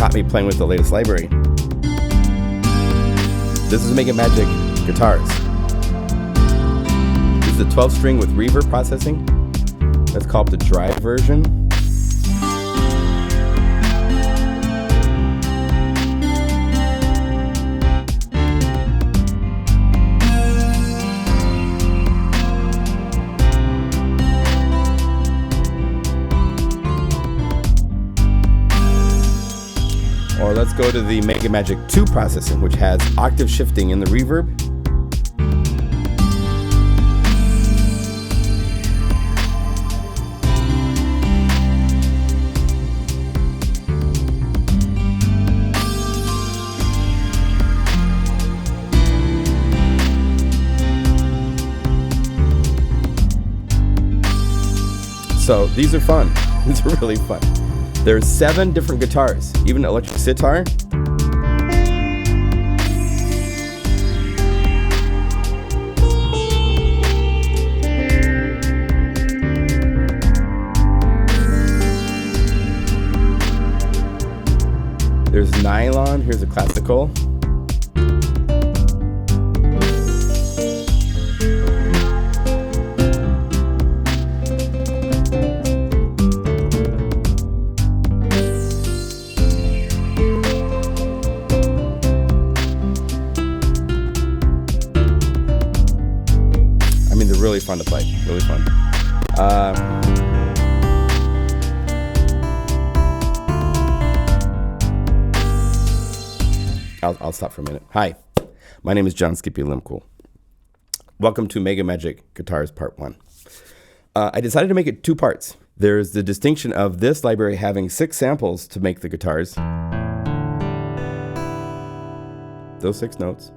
caught me playing with the latest library. This is MegaMagic guitars. This is the 12 string with reverb processing. That's called the drive version. Or let's go to the MegaMagic 2 processing, which has octave shifting in the reverb. So these are fun. These are really fun. There's 7 different guitars, even electric sitar. There's nylon, here's a classical. Really fun to play, really fun. I'll stop for a minute. Hi, my name is John Skippy Limcool. Welcome to MegaMagic Guitars Part 1. I decided to make it 2 parts. There's the distinction of this library having 6 samples to make the guitars. Those 6 notes.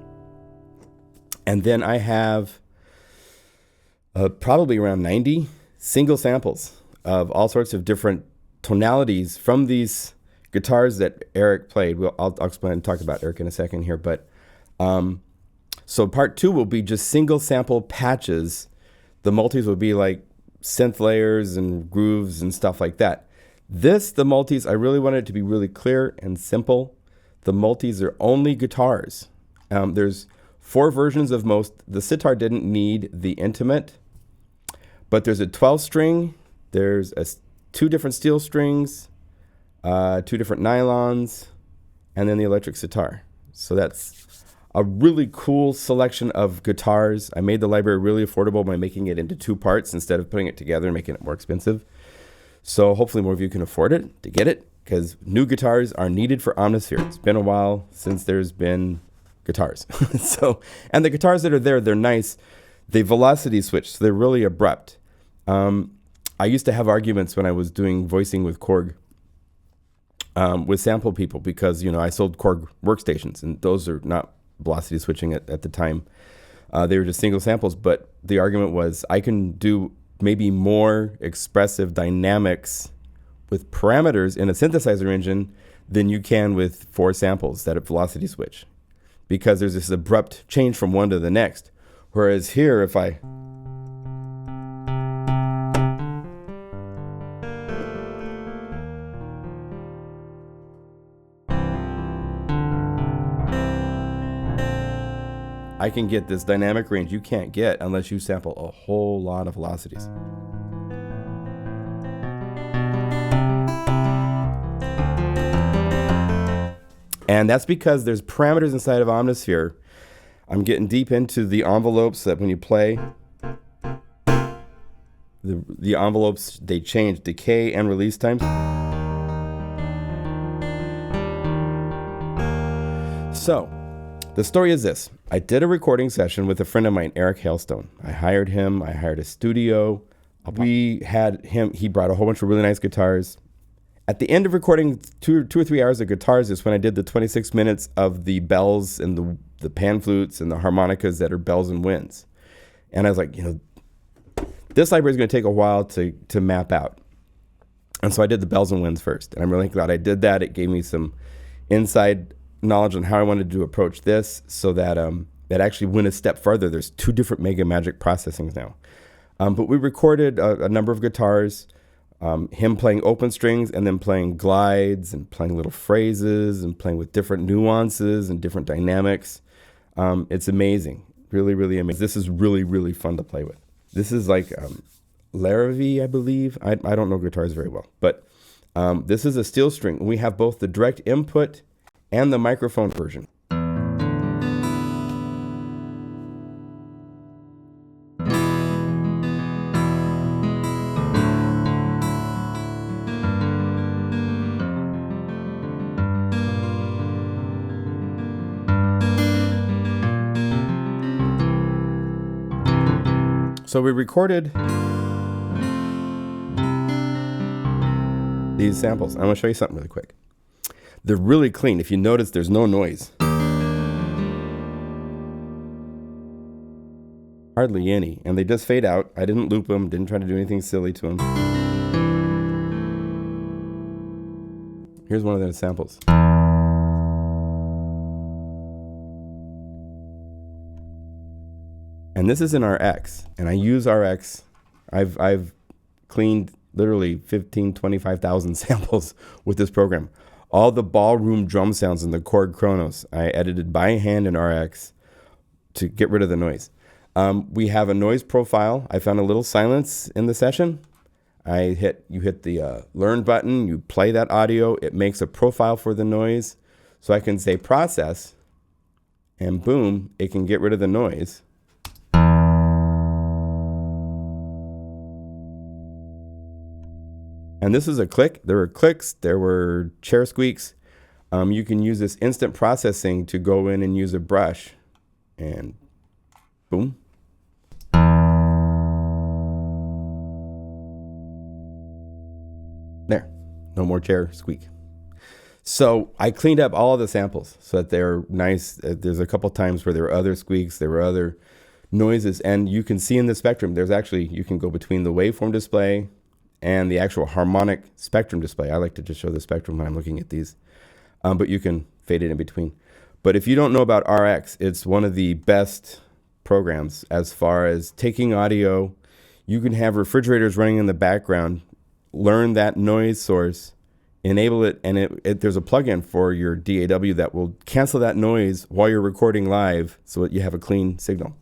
And then I have probably around 90 single samples of all sorts of different tonalities from these guitars that Eric played. I'll explain and talk about Eric in a second here. But so part 2 will be just single sample patches. The multis will be like synth layers and grooves and stuff like that. The multis, I really wanted it to be really clear and simple. The multis are only guitars. There's 4 versions of most. The sitar didn't need the intimate. But there's a 12 string, there's 2 different steel strings, 2 different nylons, and then the electric sitar. So that's a really cool selection of guitars. I made the library really affordable by making it into 2 parts instead of putting it together and making it more expensive. So hopefully more of you can afford it to get it, because new guitars are needed for Omnisphere. It's been a while since there's been guitars. And the guitars that are there, they're nice. They velocity switch, so they're really abrupt. I used to have arguments when I was doing voicing with Korg, with sample people, because, I sold Korg workstations, and those are not velocity switching at the time. They were just single samples, but the argument was I can do maybe more expressive dynamics with parameters in a synthesizer engine than you can with 4 samples that are velocity switch, because there's this abrupt change from one to the next. Whereas here, if I can get this dynamic range you can't get unless you sample a whole lot of velocities. And that's because there's parameters inside of Omnisphere. I'm getting deep into the envelopes that when you play, the envelopes, they change decay and release times. So, the story is this. I did a recording session with a friend of mine, Eric Hailstone. I hired him. I hired a studio. We had him. He brought a whole bunch of really nice guitars. At the end of recording 2 or 3 hours of guitars is when I did the 26 minutes of the bells and the pan flutes and the harmonicas that are bells and winds. And I was like, this library is going to take a while to map out. And so I did the bells and winds first. And I'm really glad I did that. It gave me some inside knowledge on how I wanted to approach this, so that that actually went a step further. There's 2 different MegaMagic processings now. But we recorded a number of guitars. him playing open strings and then playing glides and playing little phrases and playing with different nuances and different dynamics. It's amazing. Really, really amazing. This is really, really fun to play with. This is like Laravi, I believe. I don't know guitars very well, but this is a steel string. We have both the direct input and the microphone version. So we recorded these samples. I'm going to show you something really quick. They're really clean. If you notice, there's no noise. Hardly any. And they just fade out. I didn't loop them, didn't try to do anything silly to them. Here's one of those samples. And this is in RX, and I use RX. I've cleaned literally 25,000 samples with this program. All the ballroom drum sounds and the chord chronos, I edited by hand in RX to get rid of the noise. We have a noise profile. I found a little silence in the session. You hit the learn button, you play that audio, it makes a profile for the noise. So I can say process, and boom, it can get rid of the noise. And this is a click. There were clicks, there were chair squeaks. You can use this instant processing to go in and use a brush and boom. There, no more chair squeak. So I cleaned up all of the samples so that they're nice. There's a couple times where there were other squeaks, there were other noises, and you can see in the spectrum, you can go between the waveform display and the actual harmonic spectrum display. I like to just show the spectrum when I'm looking at these, but you can fade it in between. But if you don't know about RX, it's one of the best programs as far as taking audio. You can have refrigerators running in the background, learn that noise source, enable it, and there's a plugin for your DAW that will cancel that noise while you're recording live so that you have a clean signal.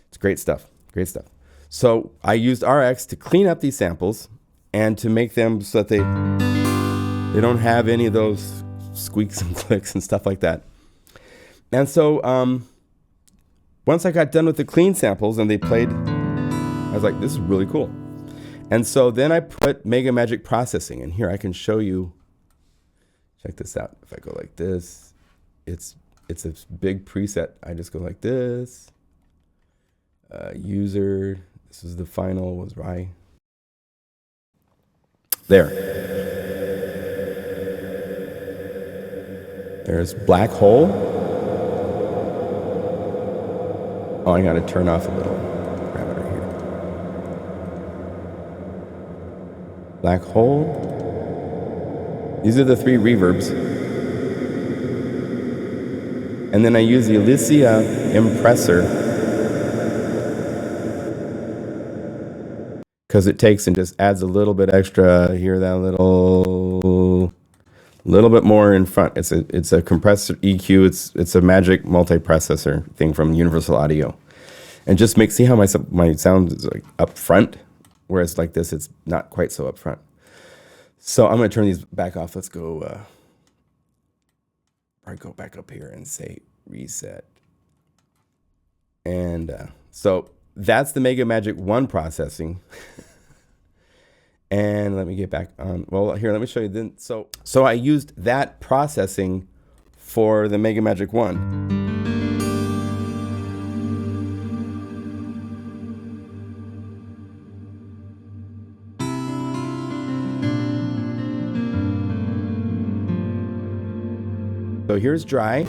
It's great stuff, great stuff. So I used RX to clean up these samples and to make them so that they don't have any of those squeaks and clicks and stuff like that. And so once I got done with the clean samples and they played, I was like, this is really cool. And so then I put MegaMagic processing in here. I can show you, check this out. If I go like this, it's a big preset. I just go like this, user, this is the final, was right. There. There's black hole. Oh, I gotta turn off a little parameter here. Black hole. These are the three reverbs. And then I use the Alicia impressor because it takes and just adds a little bit extra. Hear that little bit more in front. It's a compressor EQ. It's a Magic multiprocessor thing from Universal Audio, and just see how my sound is like up front, whereas like this it's not quite so up front. So I'm gonna turn these back off. Let's go. Or go back up here and say reset. And so that's the MegaMagic 1 processing. And let me get back on. Well, here, let me show you then. So I used that processing for the MegaMagic 1. So here's dry.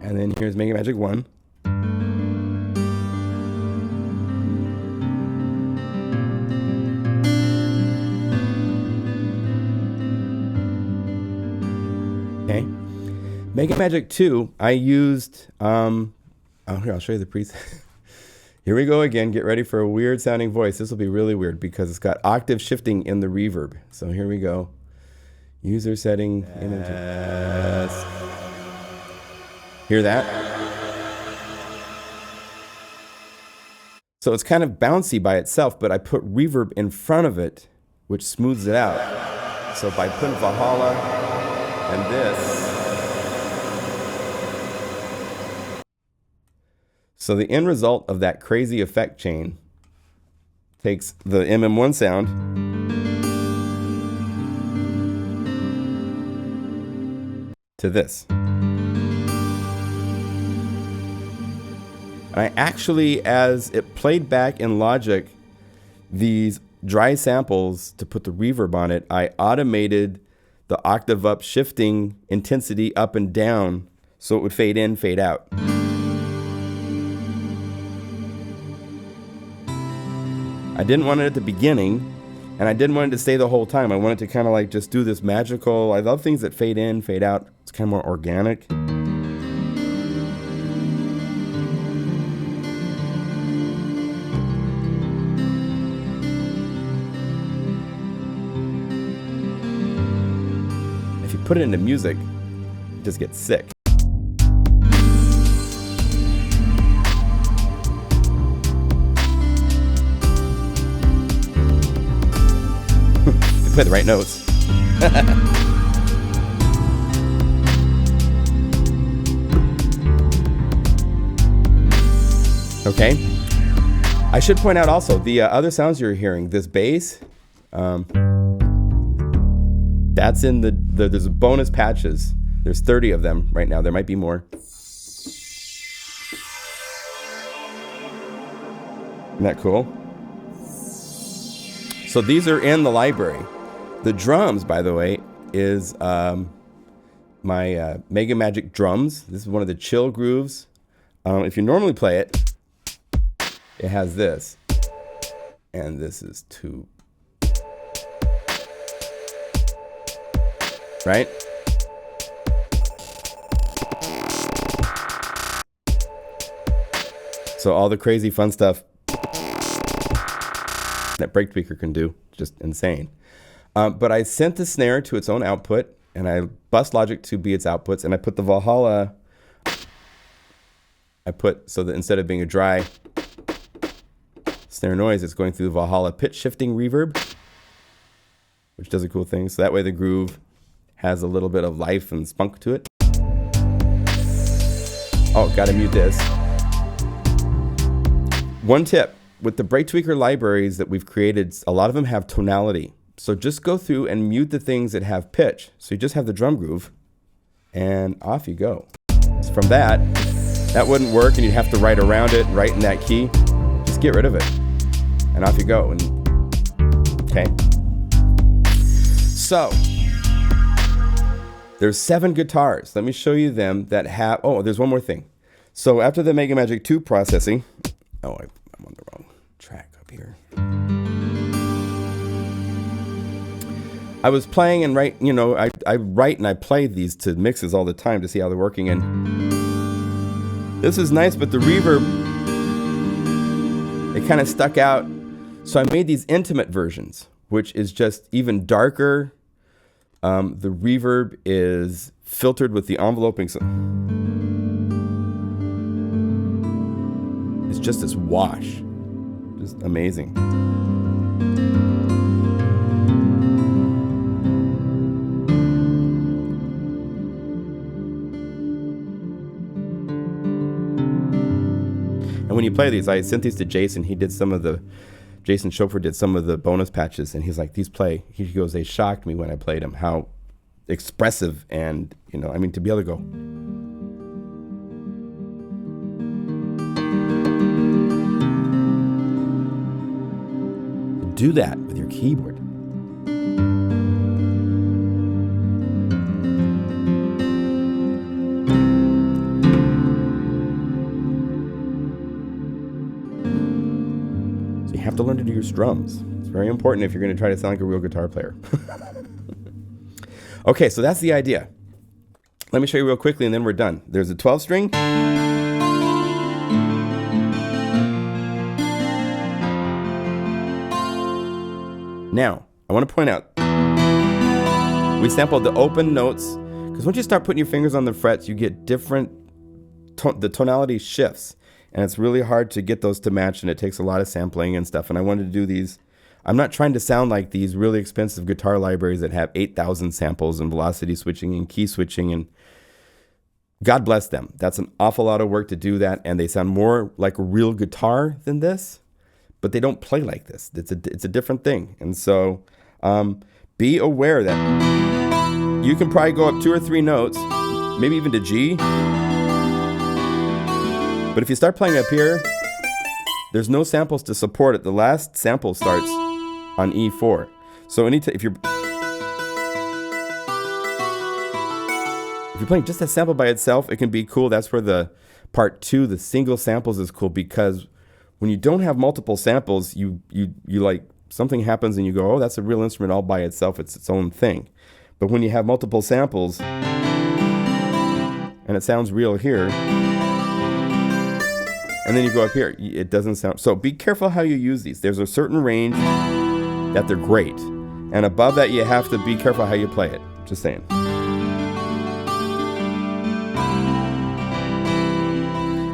And then here's MegaMagic 1. Okay. MegaMagic 2, I used Oh, here, I'll show you the preset. Here we go again. Get ready for a weird sounding voice. This will be really weird because it's got octave shifting in the reverb. So here we go. User setting. Yes. Hear that? So it's kind of bouncy by itself, but I put reverb in front of it, which smooths it out. So by putting Valhalla and this. So the end result of that crazy effect chain takes the MM1 sound to this. I actually, as it played back in Logic, these dry samples to put the reverb on it, I automated the octave up shifting intensity up and down so it would fade in, fade out. I didn't want it at the beginning, and I didn't want it to stay the whole time. I wanted to kind of like just do this magical, I love things that fade in, fade out. It's kind of more organic. If you put it into music, it just gets sick. Play the right notes. Okay. I should point out also the other sounds you're hearing. This bass, that's in there's bonus patches. There's 30 of them right now. There might be more. Isn't that cool? So these are in the library. The drums, by the way, is my MegaMagic drums. This is one of the chill grooves. If you normally play it, it has this. And this is 2. Right? So all the crazy fun stuff that Break Tweaker can do, just insane. But I sent the snare to its own output, and I bus Logic to be its outputs, and I put the Valhalla, so that instead of being a dry snare noise, it's going through the Valhalla pitch shifting reverb, which does a cool thing. So that way the groove has a little bit of life and spunk to it. Oh, gotta mute this. One tip. With the Break Tweaker libraries that we've created, a lot of them have tonality. So just go through and mute the things that have pitch. So you just have the drum groove, and off you go. So from that wouldn't work, and you'd have to write around it, write in that key. Just get rid of it, and off you go. And okay. So there's 7 guitars. Let me show you them that have. Oh, there's one more thing. So after the MegaMagic 2 processing, I'm on the wrong track up here. I was playing and write, I write and I play these to mixes all the time to see how they're working. And this is nice, but the reverb, it kind of stuck out. So I made these intimate versions, which is just even darker. The reverb is filtered with the enveloping. It's just this wash. Just amazing. And when you play these, I sent these to Jason. Jason Schofer did some of the bonus patches, and he's like, he goes, they shocked me when I played them, how expressive and, to be able to go. Do that with your keyboard. So you have to learn to do your strums. It's very important if you're going to try to sound like a real guitar player. Okay, so that's the idea. Let me show you real quickly and then we're done. There's a 12 string. Now, I want to point out, we sampled the open notes, because once you start putting your fingers on the frets, you get different, the tonality shifts, and it's really hard to get those to match, and it takes a lot of sampling and stuff, and I wanted to do these. I'm not trying to sound like these really expensive guitar libraries that have 8,000 samples and velocity switching and key switching, and God bless them. That's an awful lot of work to do that, and they sound more like a real guitar than this, but they don't play like this. It's a different thing, and so be aware that you can probably go up 2 or 3 notes, maybe even to G, but if you start playing up here, there's no samples to support it. The last sample starts on E4. So if you're playing just a sample by itself, it can be cool. That's where the part 2, the single samples, is cool, because when you don't have multiple samples, you like, something happens and you go, oh, that's a real instrument all by itself. It's its own thing. But when you have multiple samples and it sounds real here, and then you go up here, it doesn't sound. So be careful how you use these. There's a certain range that they're great, and above that you have to be careful how you play it. Just saying.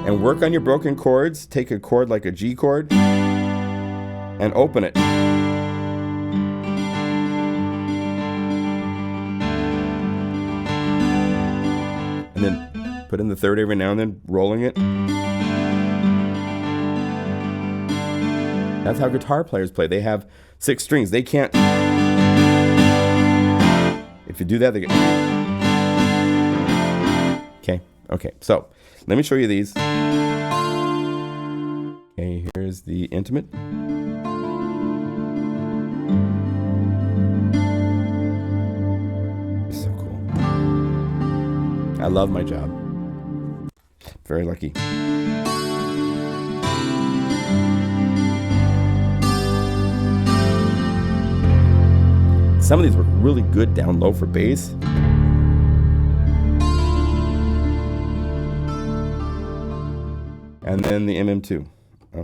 And work on your broken chords. Take a chord like a G chord and open it. And then put in the third every now and then, rolling it. That's how guitar players play. They have 6 strings. They can't. If you do that, they get. Okay. So let me show you these. Okay, here's the intimate. So cool. I love my job. Very lucky. Some of these were really good down low for bass. And then the MM2. Oh.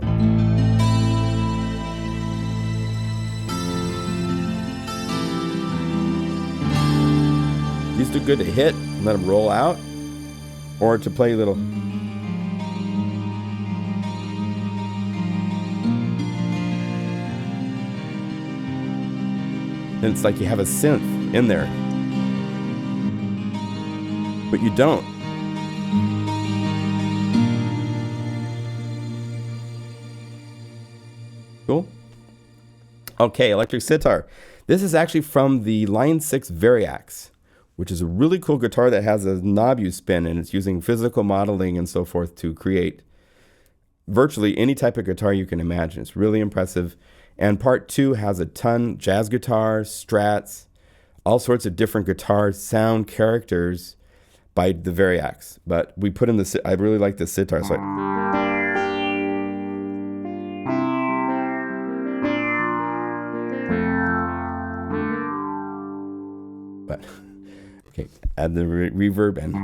These do good to hit and let them roll out, or to play little. And it's like you have a synth in there, but you don't. Cool. Okay, electric sitar. This is actually from the Line 6 Variax, which is a really cool guitar that has a knob you spin, and it's using physical modeling and so forth to create virtually any type of guitar you can imagine. It's really impressive. And part 2 has a ton, jazz guitars, strats, all sorts of different guitar sound characters by the Variax. But we put in the, I really like the sitar. So okay, add the reverb in.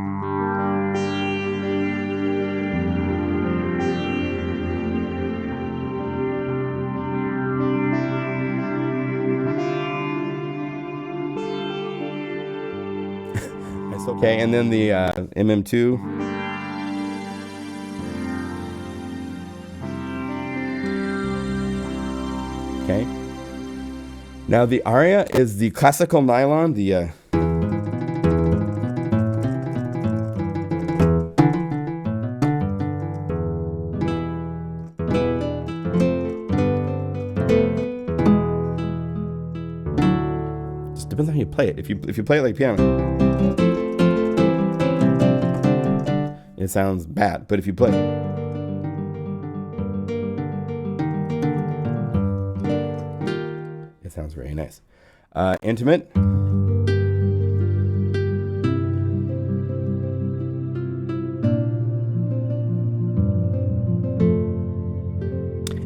Okay, and then the MM2. Okay. Now the Aria is the classical nylon, the just depends on how you play it. If you play it like piano, it sounds bad, but if you play, it sounds very nice. Intimate.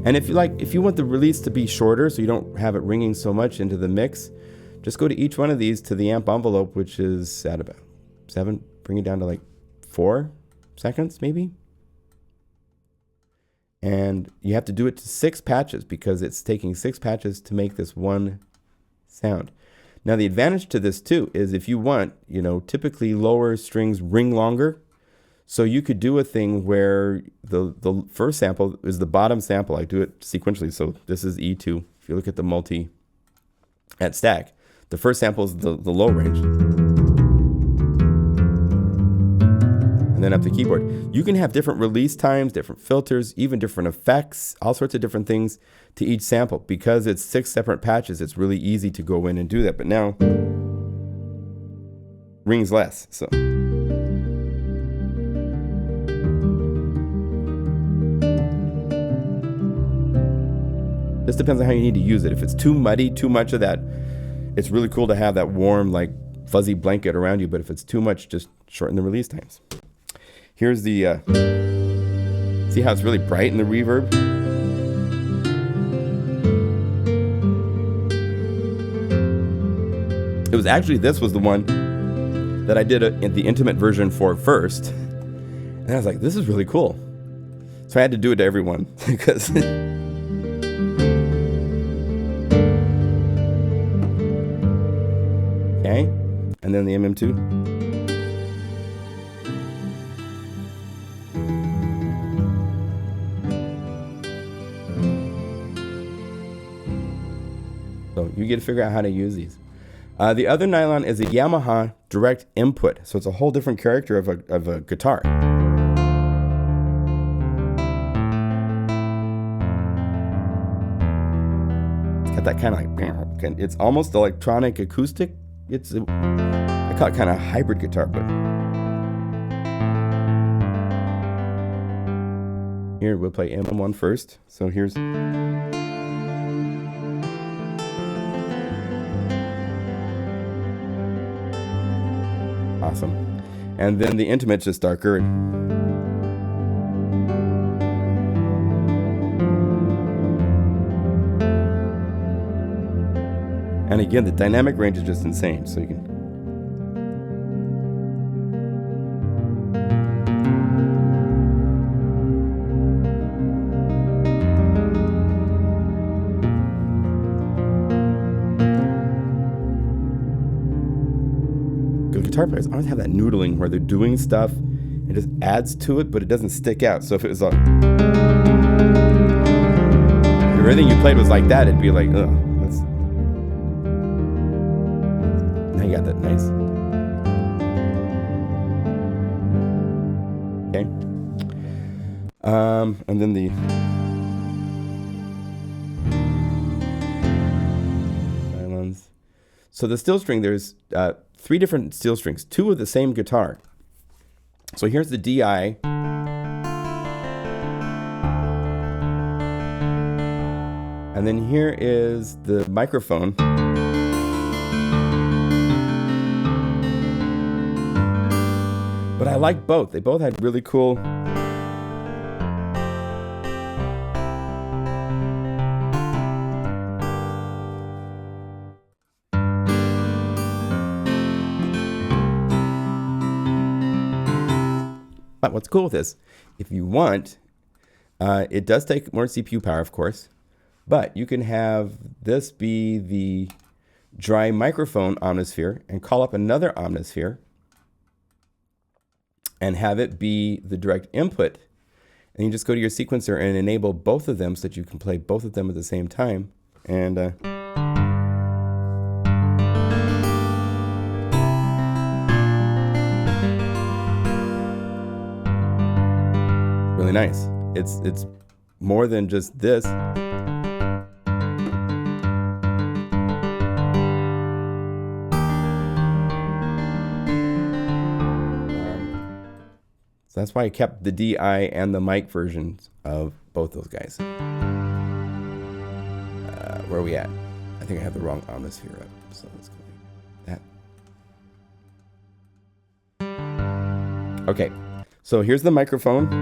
And if you want the release to be shorter so you don't have it ringing so much into the mix, just go to each one of these to the amp envelope, which is at about 7, bring it down to like 4 seconds maybe. And you have to do it to 6 patches because it's taking 6 patches to make this one sound. Now the advantage to this too is if you want, typically lower strings ring longer. So you could do a thing where the first sample is the bottom sample. I do it sequentially. So this is E2. If you look at the multi at stack, the first sample is the low range. And then up the keyboard. You can have different release times, different filters, even different effects, all sorts of different things to each sample. Because it's 6 separate patches, it's really easy to go in and do that. But now, rings less. So. This depends on how you need to use it. If it's too muddy, too much of that, it's really cool to have that warm, like fuzzy blanket around you. But if it's too much, just shorten the release times. Here's the, see how it's really bright in the reverb? It was actually, this was the one that I did in the intimate version for first. And I was like, this is really cool. So I had to do it to everyone because... Okay, and then the MM2. So you get to figure out how to use these. The other nylon is a Yamaha direct input, so it's a whole different character of a guitar. It's got that kind of like, it's almost electronic acoustic. It's I call it kind of hybrid guitar, but here we'll play MM1 first. So here's awesome, and then the intimate's just darker. And again, the dynamic range is just insane. So you can. Good guitar players always have that noodling where they're doing stuff, it just adds to it, but it doesn't stick out. So if it was if everything you played was like that, it'd be like, ugh. Now you got that nice. Okay. And then the nylons. So the steel string, there's 3 different steel strings, 2 of the same guitar. So here's the DI. And then here is the microphone. But I like both. They both had really cool. But what's cool with this, if you want, it does take more CPU power, of course, but you can have this be the dry microphone Omnisphere and call up another Omnisphere and have it be the direct input. And you just go to your sequencer and enable both of them so that you can play both of them at the same time. And really nice. It's more than just this. So that's why I kept the DI and the mic versions of both those guys. Where are we at? I think I have the wrong Omnisphere up. So let's go like that. Okay, so here's the microphone.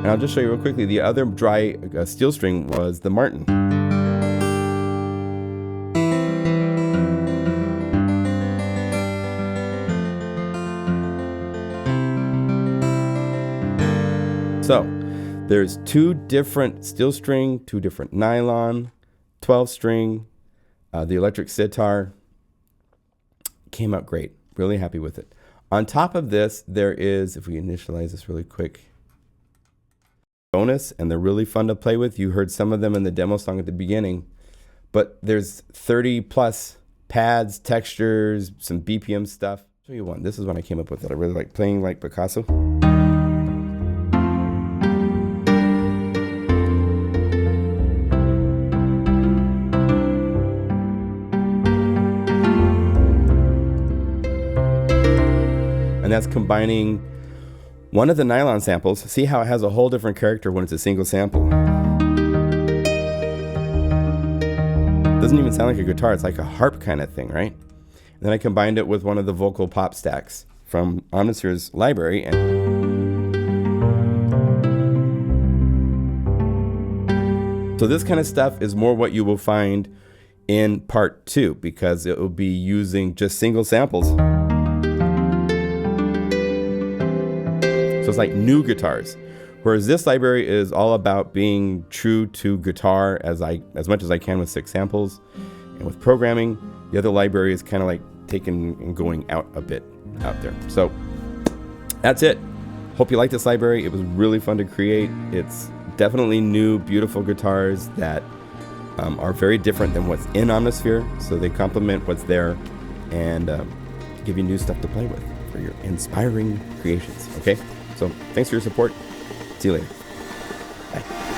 And I'll just show you real quickly. The other dry steel string was the Martin. So There's 2 different steel string, 2 different nylon, 12 string, the electric sitar. Came out great. Really happy with it. On top of this, there is, if we initialize this really quick, bonus, and they're really fun to play with. You heard some of them in the demo song at the beginning, but there's 30 plus pads, textures, some BPM stuff. I'll show you one. This is one I came up with that I really like, playing like Picasso. And that's combining one of the nylon samples. See how it has a whole different character when it's a single sample. Doesn't even sound like a guitar, it's like a harp kind of thing, right? And then I combined it with one of the vocal pop stacks from Omnisphere's library. So this kind of stuff is more what you will find in part 2, because it will be using just single samples. So it's like new guitars, whereas this library is all about being true to guitar as much as I can with 6 samples. And with programming, the other library is kind of like taking and going out a bit out there. So that's it. Hope you like this library. It was really fun to create. It's definitely new, beautiful guitars that are very different than what's in Omnisphere. So they complement what's there and give you new stuff to play with for your inspiring creations. Okay? So thanks for your support. See you later. Bye.